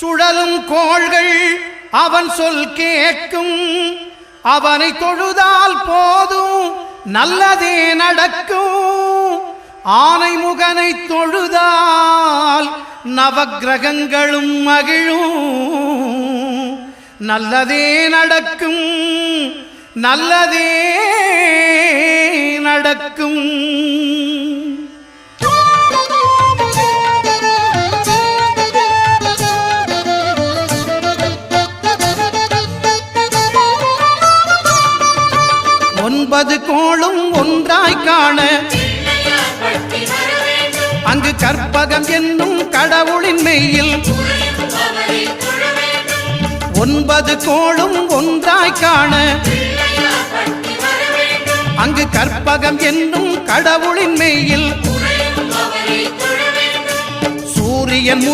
சுழலும் கோள்கள் அவன் சொல் கேட்கும், அவனை தொழுதால் போதும் நல்லதே நடக்கும். ஆனை முகனை தொழுதால் நவக்கிரகங்களும் மகிழும். நல்லதே நடக்கும், நல்லதே நடக்கும். ஒன்பது கோளும் ஒன்றாய் காண அங்கு கற்பகம் என்னும் கடவுளின் மெய்யில். ஒன்பது கோளும் ஒன்றாய் காண அங்கு கற்பகம் என்னும் கடவுளின் மெய்யில். சூரியன்